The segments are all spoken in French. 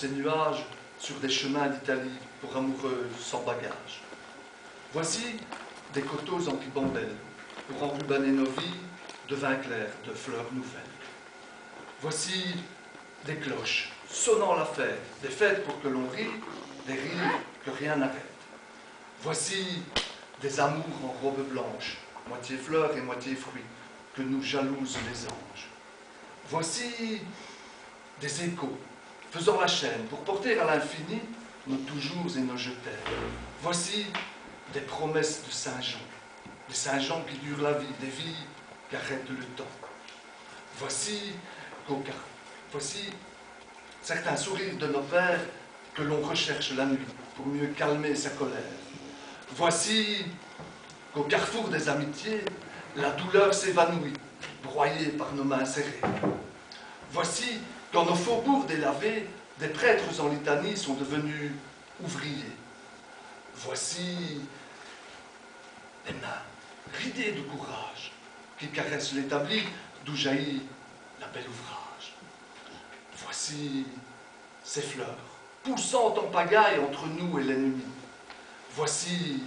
ces nuages sur des chemins d'Italie pour amoureuses sans bagages. Voici des coteaux en ribambelle pour enrubanner nos vies de vin clair, de fleurs nouvelles. Voici des cloches sonnant la fête, des fêtes pour que l'on rit, des rires que rien n'arrête. Voici des amours en robe blanche, moitié fleurs et moitié fruits, que nous jalousent les anges. Voici des échos faisant la chaîne pour porter à l'infini nos toujours et nos je t'aime. Voici des promesses de Saint-Jean, des Saint-Jean qui durent la vie, des vies qui arrêtent le temps. Voici certains sourires de nos pères que l'on recherche la nuit pour mieux calmer sa colère. Voici qu'au carrefour des amitiés, la douleur s'évanouit, broyée par nos mains serrées. Voici qu'en nos faubourgs délavés, des prêtres en litanie sont devenus ouvriers. Voici des mains ridées de courage qui caressent l'établi d'où jaillit la belle ouvrage. Voici ces fleurs poussant en pagaille entre nous et l'ennemi. Voici...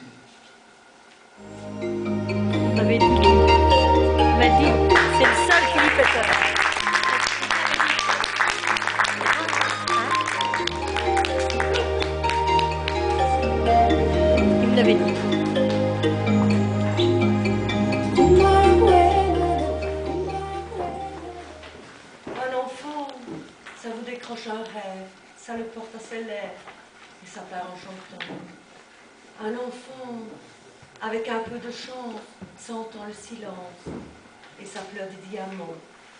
On m'avait dit, il m'a dit, c'est le seul qui lui fait peur. Il me l'avait dit. Un enfant, ça vous décroche un rêve, ça le porte à ses lèvres et ça part en chantant. Un enfant, avec un peu de chance, ça entend le silence et ça pleure des diamants.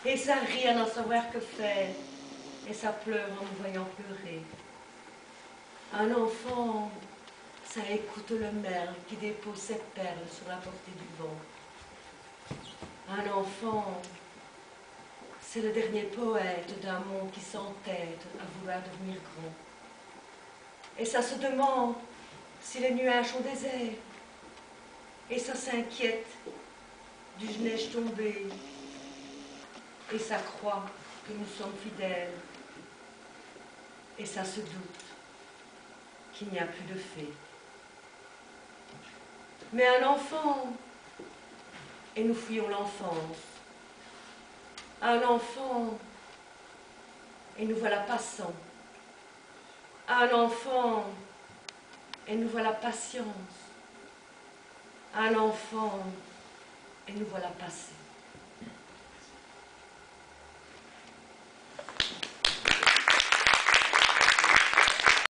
Et ça rit à n'en savoir que faire et ça pleure en nous voyant pleurer. Un enfant, ça écoute le merle qui dépose ses perles sur la portée du vent. Un enfant, c'est le dernier poète d'un monde qui s'entête à vouloir devenir grand. Et ça se demande si les nuages sont déserts. Et ça s'inquiète du neige tombée. Et ça croit que nous sommes fidèles. Et ça se doute qu'il n'y a plus de fées. Mais un enfant, et nous fuyons l'enfance. Un enfant, et nous voilà passant. Un enfant, et nous voilà patience. Un enfant, et nous voilà passés.